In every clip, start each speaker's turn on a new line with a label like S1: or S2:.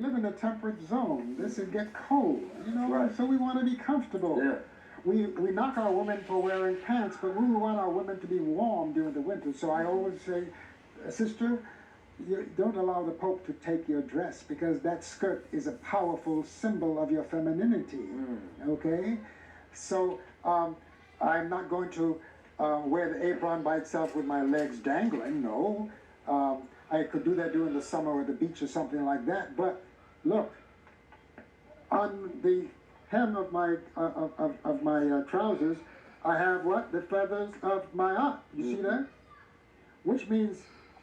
S1: live in a temperate zone. This would get cold, you know, right. So we want to be comfortable.
S2: Yeah.
S1: We knock our women for wearing pants, but we want our women to be warm during the winter. So I always say, sister, you don't allow the Pope to take your dress, because that skirt is a powerful symbol of your femininity. Okay? So I'm not going to wear the apron by itself with my legs dangling. No. I could do that during the summer or the beach or something like that. But look, on the hem of my trousers, I have what? The feathers of my aunt. You see that? Which means,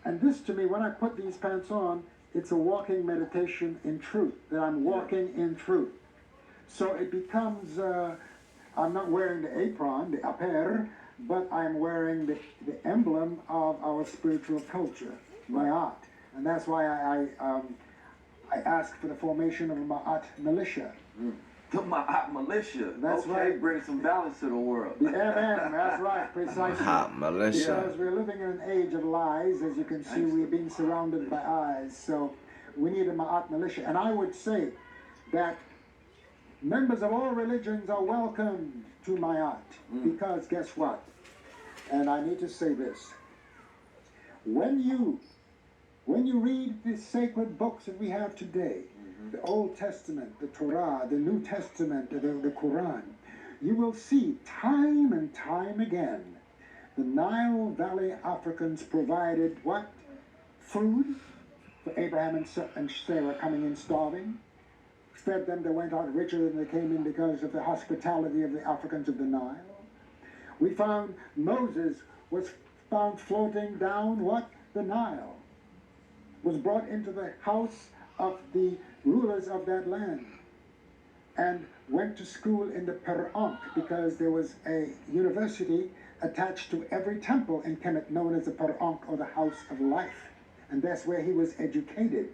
S1: and this to me, when I put these pants on, it's a walking meditation in truth, that I'm walking in truth. So it becomes, I'm not wearing the apron, the aper, but I'm wearing the emblem of our spiritual culture, Ma'at. And that's why I asked for the formation of a Ma'at militia.
S2: The Ma'at militia.
S1: That's
S2: okay,
S1: right.
S2: Bring some balance to the world.
S1: The MM, that's right, precisely.
S3: Ma'at militia.
S1: Because we're living in an age of lies. As you can see, we're being surrounded by eyes. So we need a Ma'at militia. And I would say that members of all religions are welcome to Ma'at. Because guess what? And I need to say this. When you read the sacred books that we have today, the Old Testament, the Torah, the New Testament, the Quran, you will see time and time again the Nile Valley Africans provided what? Food for Abraham and Sarah coming in starving. Fed them, they went out richer than they came in because of the hospitality of the Africans of the Nile. We found Moses was found floating down what? The Nile. Was brought into the house of the rulers of that land and went to school in the Per'ank, because there was a university attached to every temple in Kemet known as the Per'ank, or the House of Life. And that's where he was educated.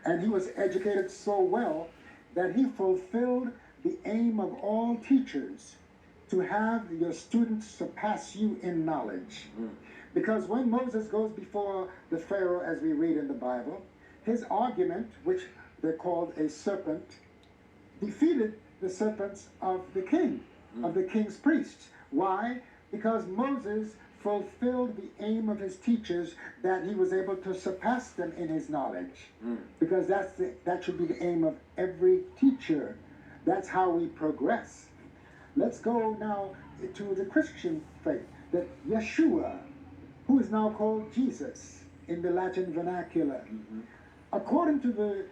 S1: And he was educated so well that he fulfilled the aim of all teachers, to have your students surpass you in knowledge. Because when Moses goes before the Pharaoh, as we read in the Bible, his argument, which they called a serpent, defeated the serpents of the king, of the king's priests. Why? Because Moses fulfilled the aim of his teachers, that he was able to surpass them in his knowledge. Because that should be the aim of every teacher. That's how we progress. Let's go now to the Christian faith, that Yeshua, who is now called Jesus in the Latin vernacular, according to the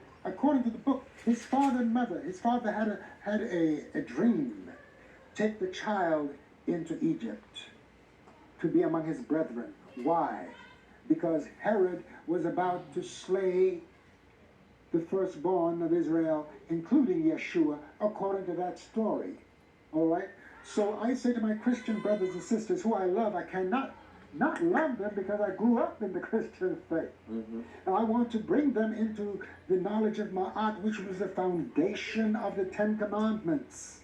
S1: book, his father and mother, his father had a dream: take the child into Egypt to be among his brethren. Why? Because Herod was about to slay the firstborn of Israel, including Yeshua, according to that story. All right? So I say to my Christian brothers and sisters, who I love, I cannot not love them, because I grew up in the Christian faith. And I want to bring them into the knowledge of Ma'at, which was the foundation of the 10 Commandments.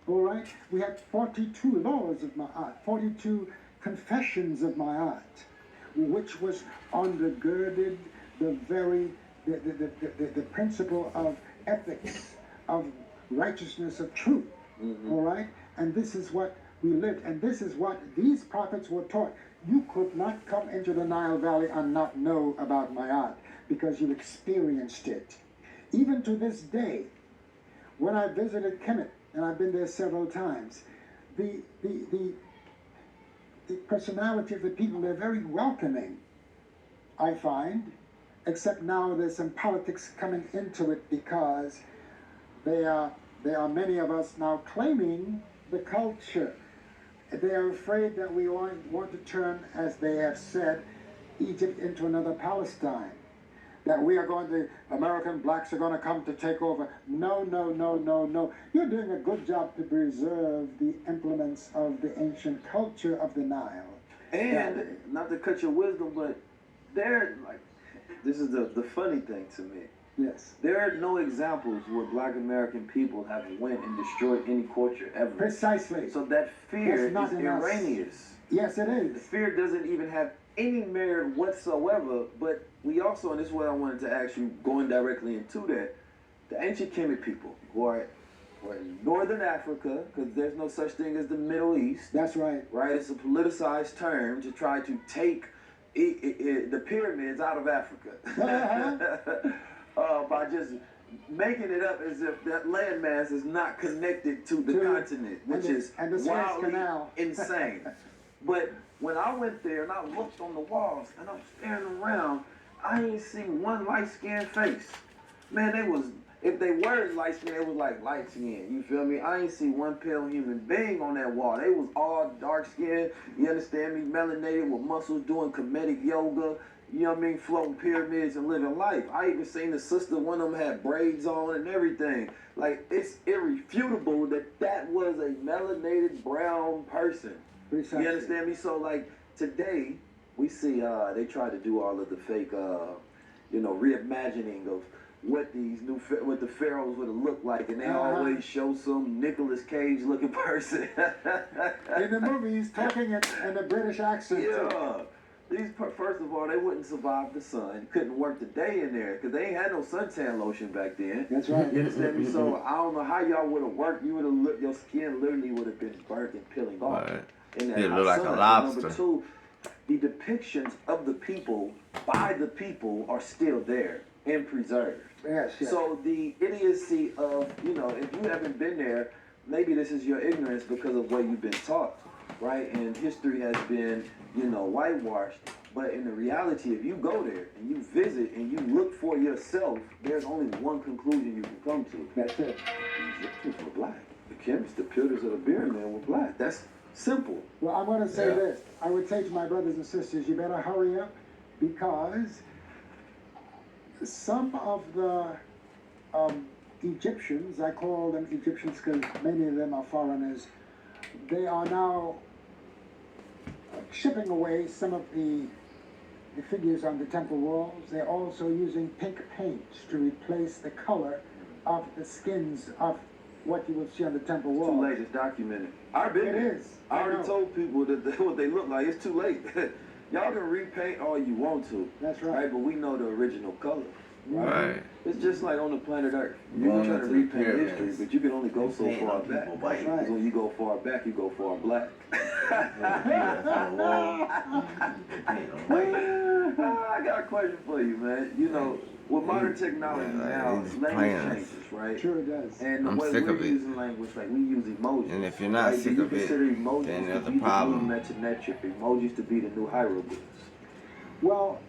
S1: All right? We have 42 laws of Ma'at, 42 confessions of Ma'at, which was undergirded the principle of ethics, of righteousness, of truth. All right? And this is what we lived, and this is what these prophets were taught. You could not come into the Nile Valley and not know about Ma'at, because you experienced it. Even to this day, when I visited Kemet, and I've been there several times, the personality of the people, they're very welcoming, I find, except now there's some politics coming into it, because there are many of us now claiming the culture. They are afraid that we want to turn, as they have said, Egypt into another Palestine. That we are going to, American blacks are going to come to take over. No, no, no, no, no. You're doing a good job to preserve the implements of the ancient culture of the Nile.
S2: And, not to cut your wisdom, but this is the funny thing to me.
S1: Yes.
S2: There are no examples where black American people have went and destroyed any culture ever.
S1: Precisely.
S2: So that fear is erroneous.
S1: Yes, it is.
S2: The fear doesn't even have any merit whatsoever, but we also, and this is what I wanted to ask you, going directly into that, the ancient Kemetic people who are in Northern Africa, because there's no such thing as the Middle East.
S1: That's right.
S2: Right? It's a politicized term to try to take the pyramids out of Africa by just making it up as if that landmass is not connected to the continent, which is wildly insane. But when I went there and I looked on the walls and I'm staring around, I ain't seen one light-skinned face. Man, they was, if they were light-skinned, it was like light-skinned, you feel me? I ain't see one pale human being on that wall. They was all dark-skinned, you understand me, melanated with muscles, doing Kemetic yoga, you know what I mean, floating pyramids and living life. I even seen the sister, one of them had braids on and everything. Like, it's irrefutable that that was a melanated brown person.
S1: Precisely.
S2: You understand me? So, like, today, we see they try to do all of the fake, reimagining of what what the pharaohs would have looked like, and they always show some Nicolas Cage looking person
S1: in the movies talking in a British accent.
S2: Yeah, first of all, they wouldn't survive the sun. Couldn't work the day in there because they ain't had no suntan lotion back then.
S1: That's right.
S2: You understand me? So I don't know how y'all would have worked. You would have looked. Your skin literally would have been burnt and peeling off.
S3: Right.
S2: In that
S3: it looked like a
S2: sun.
S3: lobster.
S2: Number two, the depictions of the people by the people are still there and preserved.
S1: Yes, yes.
S2: So the idiocy of, if you haven't been there, maybe this is your ignorance because of what you've been taught, right? And history has been, whitewashed. But in the reality, if you go there and you visit and you look for yourself, there's only one conclusion you can come to.
S1: That's it.
S2: These Egyptians were black. The chemists, the builders of the pyramid were black. That's simple.
S1: Well, I'm going to say this. I would say to my brothers and sisters, you better hurry up, because some of the Egyptians, I call them Egyptians because many of them are foreigners, they are now chipping away some of the figures on the temple walls. They're also using pink paints to replace the color of the skins of what you will see on the temple walls.
S2: Too late, it's documented. I've been there.
S1: It is.
S2: I already told people that what they look like. It's too late. Y'all can repaint all you want to.
S1: That's right.
S2: But we know the original color.
S3: Right.
S2: It's just like on the planet Earth. You can try to repaint history, but you can only go so far back. Because when you go far back, you go far black. I got a question for you, man. With modern technology now, language changes, right?
S1: Sure it does.
S2: And the way we're using language, like we use emojis.
S3: And if you're not sick of it, then there's a problem.
S2: Emojis to be the new hieroglyphs.
S1: Well,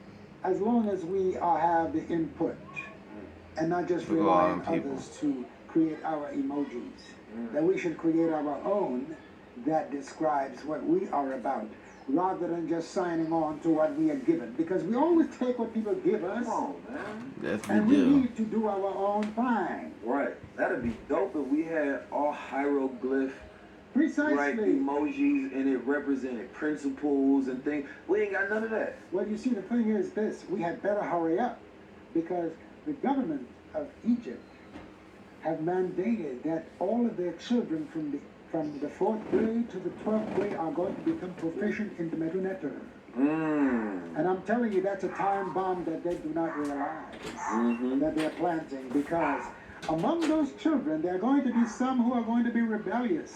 S1: as long as we have the input and not just rely on others to create our emojis, that we should create our own that describes what we are about, rather than just signing on to what we are given. Because we always take what people give us,
S2: come on, man.
S3: Yes,
S1: and we need to do our own thing.
S2: Right. That'd be dope if we had all hieroglyph,
S1: Precisely.
S2: right, emojis, and it represented principles and things. We ain't got none of that.
S1: Well, you see, the thing is this: we had better hurry up, because the government of Egypt have mandated that all of their children from the 4th grade to the 12th grade are going to become proficient in the Medunetter. And I'm telling you, that's a time bomb that they do not realize that they're planting, because among those children, there are going to be some who are going to be rebellious.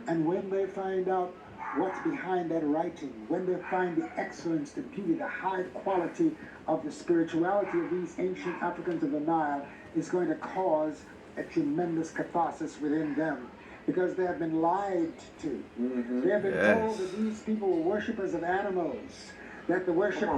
S1: And when they find out what's behind that writing, when they find the excellence, the beauty, the high quality of the spirituality of these ancient Africans of the Nile, is going to cause a tremendous catharsis within them. Because they have been lied to. They have been told that these people were worshippers of animals, that the worship,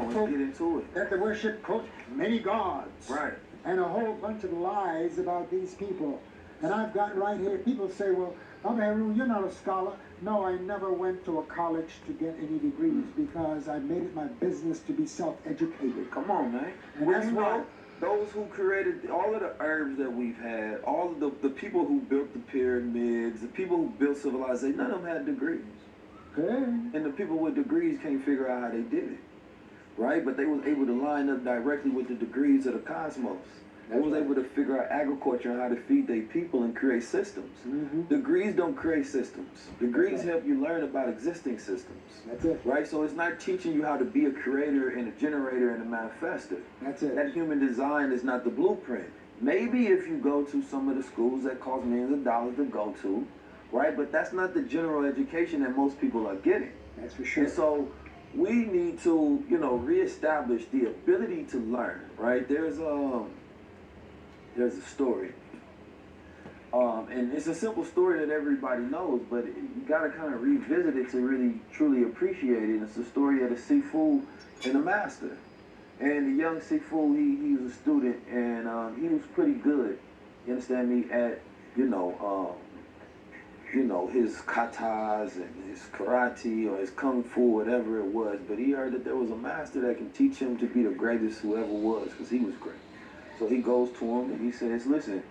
S1: quote, many gods,
S2: right,
S1: and a whole bunch of lies about these people. And I've got right here, people say, well, Brother Harun, you're not a scholar. No, I never went to a college to get any degrees, because I made it my business to be self-educated.
S2: Come on, man.
S1: And that's why
S2: those who created all of the herbs that we've had, all of the people who built the pyramids, the people who built civilization, none of them had degrees.
S1: Okay.
S2: And the people with degrees can't figure out how they did it, right? But they was able to line up directly with the degrees of the cosmos. They was able to figure out agriculture and how to feed their people and create systems. Degrees don't create systems. Degrees help you learn about existing systems.
S1: That's it.
S2: Right? So it's not teaching you how to be a creator and a generator and a manifester.
S1: That's it.
S2: That human design is not the blueprint. Maybe if you go to some of the schools that cost millions of dollars to go to, right? But that's not the general education that most people are getting.
S1: That's for sure.
S2: And so we need to, reestablish the ability to learn, right? There's a story. And it's a simple story that everybody knows, but you got to kind of revisit it to really, truly appreciate it. It's the story of the Sifu and the master. And the young Sifu, he was a student, and he was pretty good, you understand me, at, his katas and his karate or his kung fu, whatever it was. But he heard that there was a master that can teach him to be the greatest who ever was, because he was great. So he goes to him and he says, listen,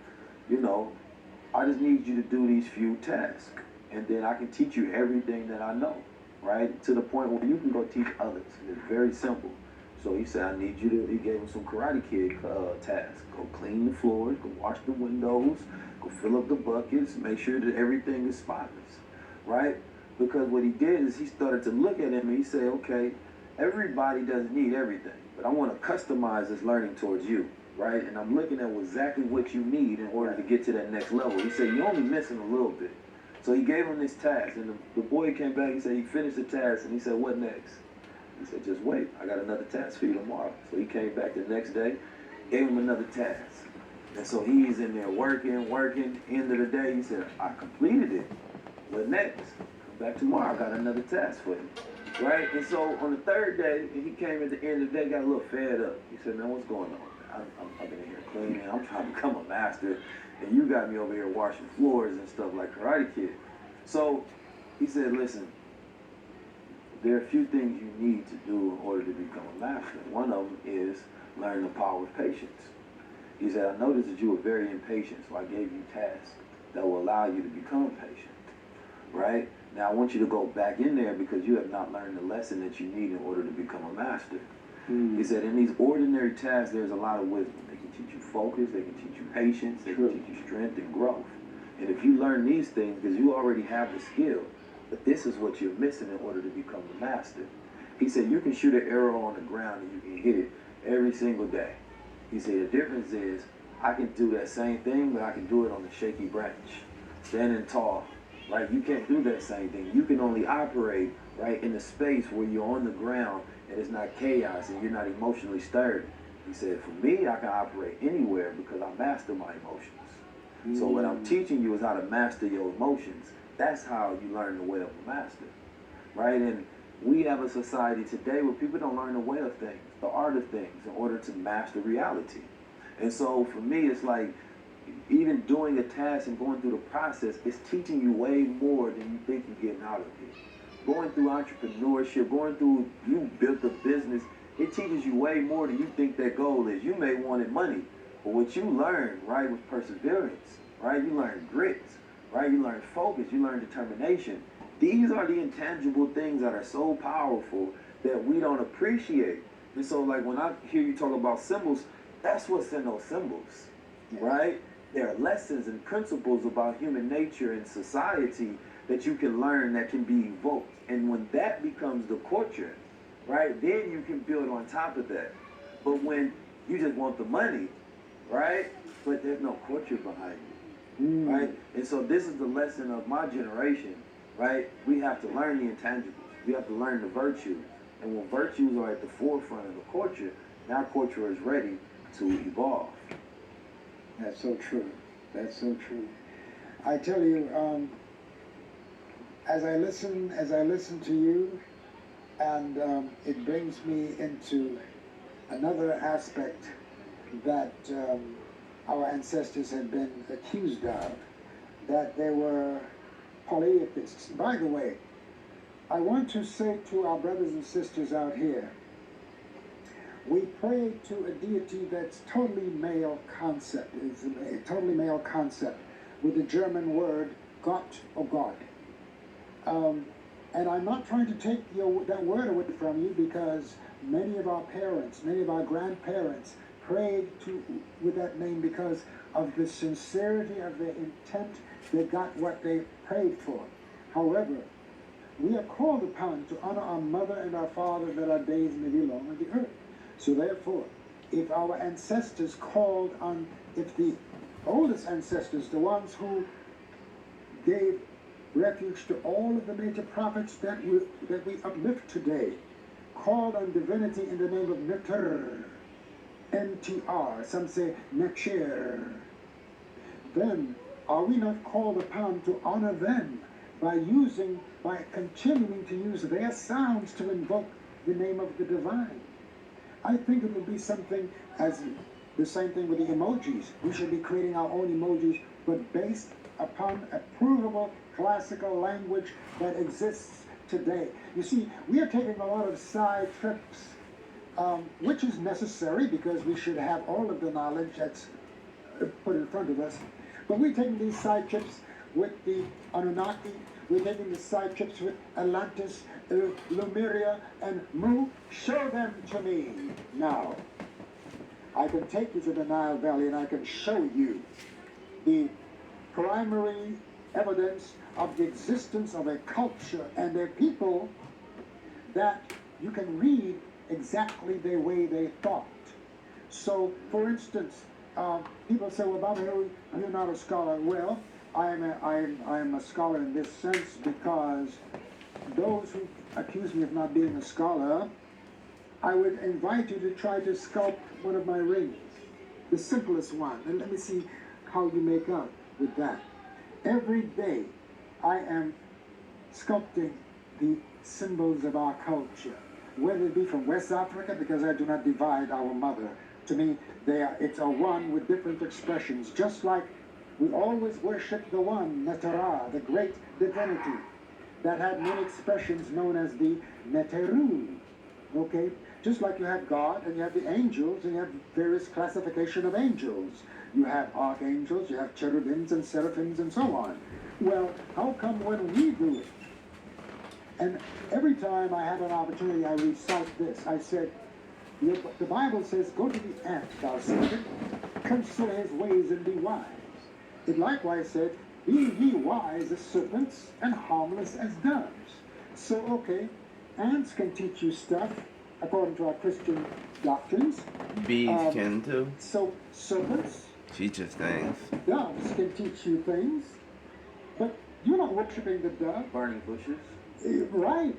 S2: I just need you to do these few tasks, and then I can teach you everything that I know, right? To the point where you can go teach others. It's very simple. So he said, he gave him some Karate Kid tasks. Go clean the floors, go wash the windows, go fill up the buckets, make sure that everything is spotless, right? Because what he did is he started to look at him and he said, okay, everybody doesn't need everything, but I want to customize this learning towards you, right? And I'm looking at exactly what you need in order to get to that next level. He said, you're only missing a little bit. So he gave him this task, and the boy came back, he said he finished the task, and he said, what next? He said, just wait, I got another task for you tomorrow. So he came back the next day, gave him another task. And so he's in there working. End of the day, he said, I completed it. What next? Come back tomorrow, I got another task for you. Right? And so on the third day, he came at the end of the day, got a little fed up. He said, man, what's going on? I've been in here cleaning, I'm trying to become a master, and you got me over here washing floors and stuff like Karate Kid. So he said, listen, there are a few things you need to do in order to become a master. One of them is learn the power of patience. He said, I noticed that you were very impatient, so I gave you tasks that will allow you to become patient, right? Now I want you to go back in there because you have not learned the lesson that you need in order to become a master. He said, in these ordinary tasks, there's a lot of wisdom. They can teach you focus, they can teach you patience, they can teach you strength and growth. And if you learn these things, because you already have the skill, but this is what you're missing in order to become the master. He said, you can shoot an arrow on the ground and you can hit it every single day. He said, the difference is I can do that same thing, but I can do it on a shaky branch, standing tall, right? You can't do that same thing. You can only operate, right, in a space where you're on the ground and it's not chaos and you're not emotionally stirred. He said, for me, I can operate anywhere because I master my emotions. So what I'm teaching you is how to master your emotions. That's how you learn the way of a master, right? And we have a society today where people don't learn the way of things, the art of things, in order to master reality. And so for me, it's like even doing a task and going through the process is teaching you way more than you think you're getting out of it. Going through entrepreneurship, you built a business, it teaches you way more than you think that goal is. You may want money, but what you learn, right, was perseverance, right? You learn grit, right? You learn focus, you learn determination. These are the intangible things that are so powerful that we don't appreciate. And so like when I hear you talk about symbols, that's what's in those symbols, right? There are lessons and principles about human nature and society that you can learn that can be evoked. And when that becomes the culture, right, then you can build on top of that. But when you just want the money, right, but there's no culture behind it, right? And so this is the lesson of my generation, right? We have to learn the intangibles. We have to learn the virtues. And when virtues are at the forefront of the culture, now culture is ready to evolve.
S1: That's so true. That's so true. I tell you, as I listen to you, and it brings me into another aspect that our ancestors had been accused of, that they were polytheists. By the way, I want to say to our brothers and sisters out here, we pray to a deity that's totally male concept. It's a totally male concept with the German word Gott or God. And I'm not trying to take that word away from you because many of our parents, many of our grandparents prayed with that name because of the sincerity of their intent. They got what they prayed for. However, we are called upon to honor our mother and our father that our days may be long on the earth. So therefore, if our ancestors called on if the oldest ancestors, the ones who gave refuge to all of the major prophets that we uplift today, called on divinity in the name of Neter, NTR, some say Necher, then are we not called upon to honor them by continuing to use their sounds to invoke the name of the divine? I think it would be something as the same thing with the emojis. We should be creating our own emojis, but based upon a provable classical language that exists today. You see, we are taking a lot of side trips, which is necessary because we should have all of the knowledge that's put in front of us. But we're taking these side trips with the Anunnaki, we're taking the side trips with Atlantis, Lemuria, and Mu. Show them to me now. I can take you to the Nile Valley and I can show you the primary evidence of the existence of a culture and their people that you can read exactly the way they thought. So, for instance, people say, well, Baba, you're not a scholar. Well, I am a scholar in this sense because those who accuse me of not being a scholar, I would invite you to try to sculpt one of my rings, the simplest one, and let me see how you make out with that. Every day I am sculpting the symbols of our culture, whether it be from West Africa, because I do not divide our mother. To me, it's a one with different expressions, just like we always worship the one, Netera, the great divinity, that had many expressions known as the Neteru, okay? Just like you have God, and you have the angels, and you have various classification of angels. You have archangels, you have cherubims and seraphims, and so on. Well, how come when we do it? And every time I have an opportunity, I recite this. I said, the Bible says, go to the ant, thou serpent, consider his ways and be wise. It likewise said, be ye wise as serpents and harmless as doves. So, okay, ants can teach you stuff according to our Christian doctrines.
S3: Bees can too.
S1: So, serpents,
S3: Teach us things.
S1: doves can teach you things, but you're not worshiping the dove.
S2: Burning bushes.
S1: Right.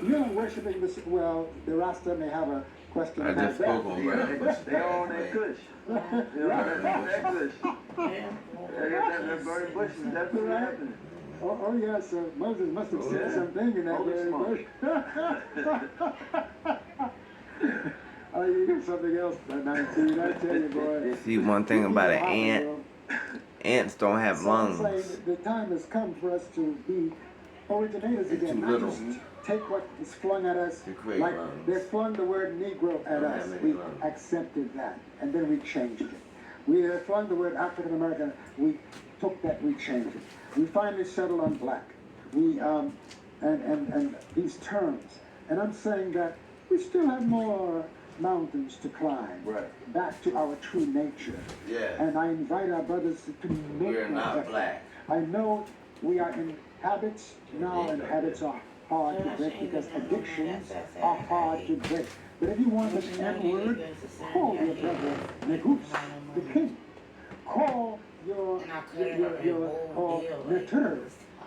S1: You're not worshiping this. Well, the Rasta may have a question
S3: I
S1: about
S3: just spoke
S1: that.
S3: on burning.
S2: They on that kush. They on that kush. They got that burning bushes. That's what's
S1: Right.
S2: happening.
S1: Oh yes, Moses must have seen
S2: yeah.
S1: something in that
S2: Holy
S1: very
S2: smokes.
S1: bush. You hear something else by 19, I tell you, boy.
S3: See, one thing about an ant, ants don't have
S1: So I'm
S3: lungs.
S1: saying the time has come for us to be originators
S3: They're
S1: again.
S3: too
S1: Not
S3: little.
S1: just take what is flung at us,
S3: To create
S1: like
S3: lungs.
S1: they flung the word Negro at
S3: Don't
S1: us.
S3: have any
S1: We
S3: lungs.
S1: accepted that, and then we changed it. We flung the word African American. We took that, we changed it. We finally settled on black. We and these terms. And I'm saying that we still have more mountains to climb.
S2: Right.
S1: Back to our true nature.
S3: Yeah.
S1: And I invite our brothers to make
S3: We're
S1: that
S3: not
S1: effort.
S3: black.
S1: I know we are in habits now, and habits are hard to break because addictions are hard to break. But if you want an N-word, call your brother Negus, the king. Call your Neter,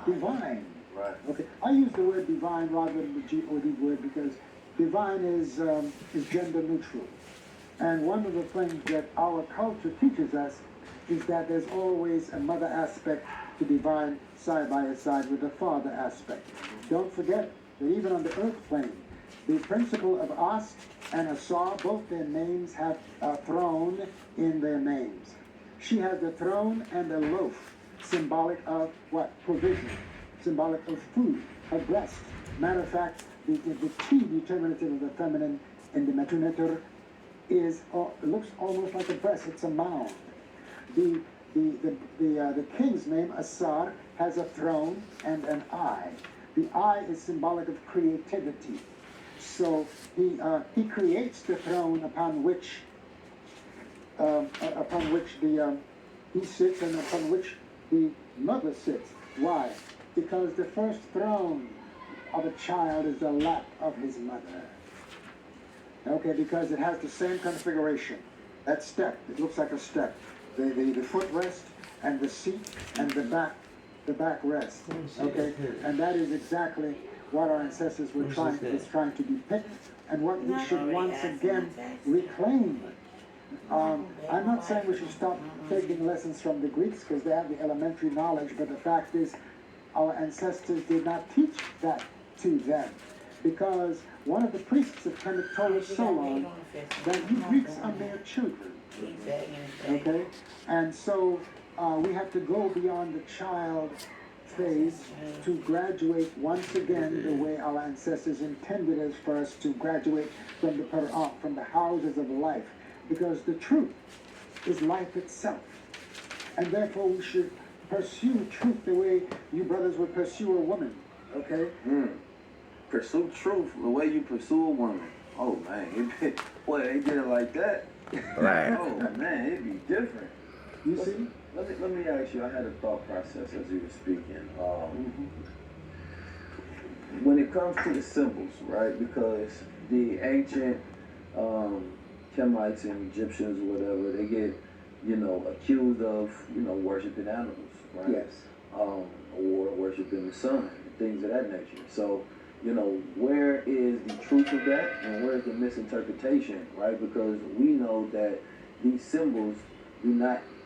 S1: divine.
S2: Right.
S1: Okay, I use the word divine rather than the G-O-D word because divine is gender neutral. And one of the things that our culture teaches us is that there's always a mother aspect to divine side by side with the father aspect. Don't forget that even on the earth plane, the principle of Ast and Asar, both their names have a throne in their names. She has the throne and a loaf, symbolic of what? Provision, symbolic of food, a breast. Matter of fact, the T determinative of the feminine in the Metuneter is looks almost like a breast. It's a mound. The king's name, Asar, has a throne and an eye. The eye is symbolic of creativity. So he creates the throne upon which he sits and upon which the mother sits. Why? Because the first throne of a child is the lap of his mother. Okay, because it has the same configuration. That step, it looks like a step. The footrest and the seat and the backrest. Okay, and that is exactly what our ancestors were trying to depict, and what we should once again reclaim. I'm not saying we should stop taking lessons from the Greeks because they have the elementary knowledge, but the fact is our ancestors did not teach that to them, because one of the priests of Kemetic told us so long that you Greeks are mere children. Okay, and so we have to go beyond the child phase to graduate once again the way our ancestors intended us for us to graduate from the houses of life, because the truth is life itself, and therefore we should pursue truth the way you brothers would pursue a woman. Okay.
S2: Pursue truth the way you pursue a woman. Oh man, boy, they did it like that.
S3: Right.
S2: Oh man, it'd be different.
S1: You see?
S2: Let me ask you. I had a thought process as you were speaking. When it comes to the symbols, right? Because the ancient Kemites and Egyptians, or whatever, they get, accused of, worshiping animals, right?
S1: Yes.
S2: Or worshiping the sun, things of that nature. So, where is the truth of that, and where is the misinterpretation, right? Because we know that these symbols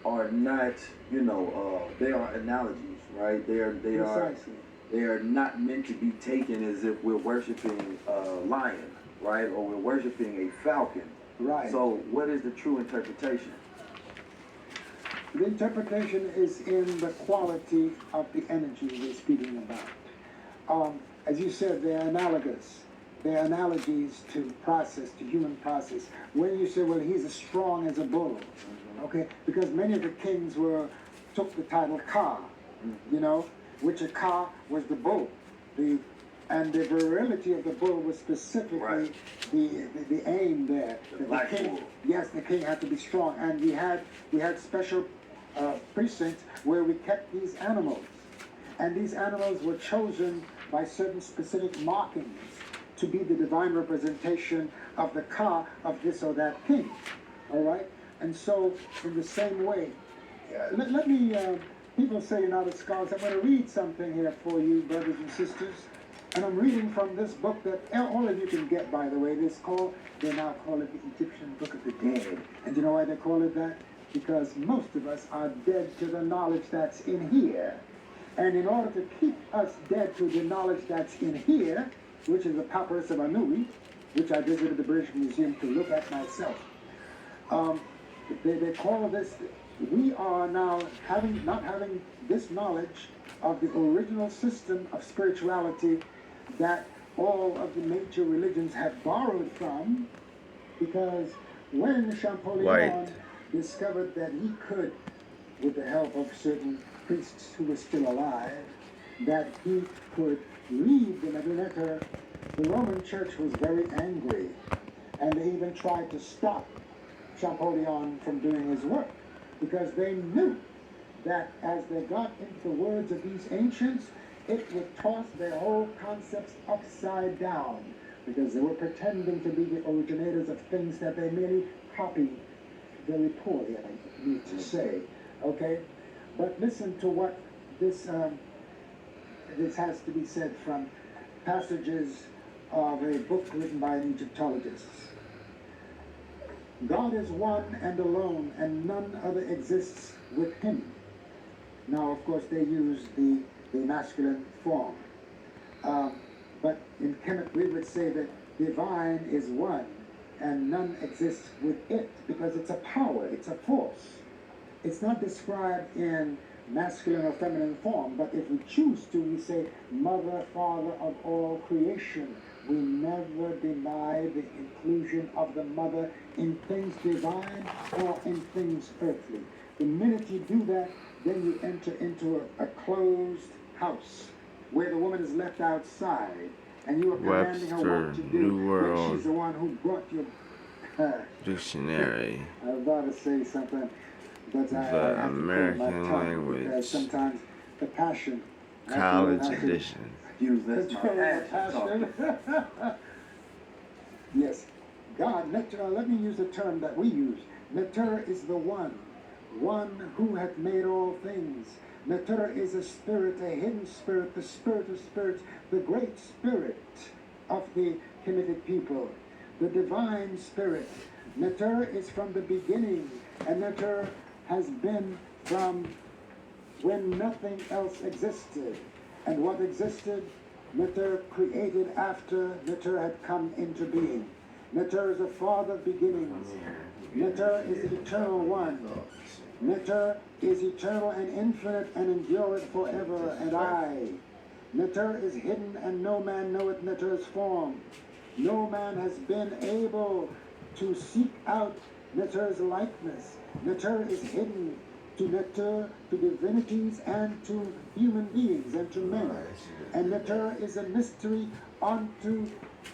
S2: are not, they are analogies, right? They are not meant to be taken as if we're worshiping a lion, right? Or we're worshiping a falcon.
S1: Right.
S2: So what is the true interpretation?
S1: The interpretation is in the quality of the energy we're speaking about. As you said, they're analogous. They're analogies to human process. When you say, well, he's as strong as a bull, okay? Because many of the kings took the title Ka, which a Ka was the bull. And the virility of the bull was specifically the aim there.
S2: The king, bull.
S1: Yes, the king had to be strong. And we had special precincts where we kept these animals. And these animals were chosen by certain specific markings to be the divine representation of the Ka of this or that king. All right? And so, in the same way, let me, people say you're not a scholar, so I'm going to read something here for you, brothers and sisters. And I'm reading from this book that all of you can get, by the way. They now call it the Egyptian Book of the Dead. And you know why they call it that? Because most of us are dead to the knowledge that's in here. And in order to keep us dead to the knowledge that's in here, which is the Papyrus of Anui, which I visited the British Museum to look at myself, they call this, we are now not having this knowledge of the original system of spirituality that all of the major religions have borrowed from, because when Champollion discovered that he could, with the help of certain priests who were still alive, that he could read the Navigator, the Roman Church was very angry, and they even tried to stop Champollion from doing his work, because they knew that as they got into the words of these ancients, it would toss their whole concepts upside down, because they were pretending to be the originators of things that they merely copied very poorly, I need to say. Okay? But listen to what this has to be said from passages of a book written by an Egyptologist. God is one and alone, and none other exists with him. Now, of course, they use the masculine form. But in Kemet, we would say that divine is one, and none exists with it, because it's a power, it's a force. It's not described in masculine or feminine form, but if we choose to, we say, Mother, Father of all creation. We never deny the inclusion of the mother in things divine or in things earthly. The minute you do that, then you enter into a closed house where the woman is left outside, and you are commanding her what to do. When she's the one who brought you.
S3: Dictionary.
S1: I was about to say something, but I have to
S3: American language.
S1: Because sometimes the passion.
S3: College edition.
S2: Use this my passion.
S1: Yes, God. Let me use the term that we use. Neter is the one who hath made all things. Neter is a spirit, a hidden spirit, the spirit of spirits, the great spirit of the Kemetic people, the divine spirit. Neter is from the beginning, and Neter has been from when nothing else existed. And what existed, Neter created after Neter had come into being. Neter is the father of beginnings. Neter is the eternal one. Neter is eternal and infinite and endureth forever and aye. Neter is hidden and no man knoweth Neter's form. No man has been able to seek out Neter's likeness. Neter is hidden to Neter, to divinities and to human beings and to men. And Neter is a mystery unto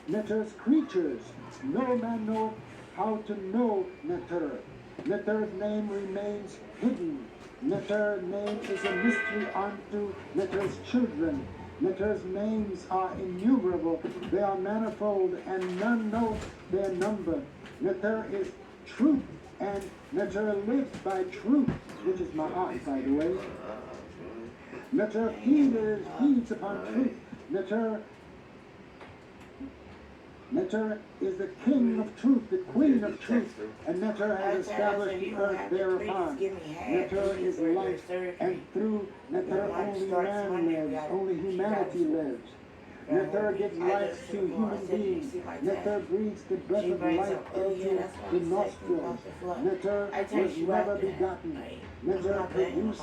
S1: Neter's creatures. No man knoweth how to know Neter. Neter's name remains hidden. Neter's name is a mystery unto Neter's children. Neter's names are innumerable. They are manifold, and none know their number. Neter is truth, and Neter lives by truth, which is Ma'at, by the way. Neter feeds upon truth. Neter is the king of truth, the queen of truth, and Neter has established the earth thereupon. Neter is life, and through Neter only man lives, only humanity lives. Neter gives life to human beings. Neter breathes the breath of life into the nostrils. Neter was never begotten. Neter produced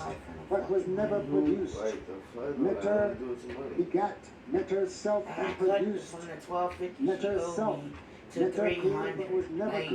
S1: what was never produced. Neter begat. Neter self and produced. Neter self. Neter created what was never created.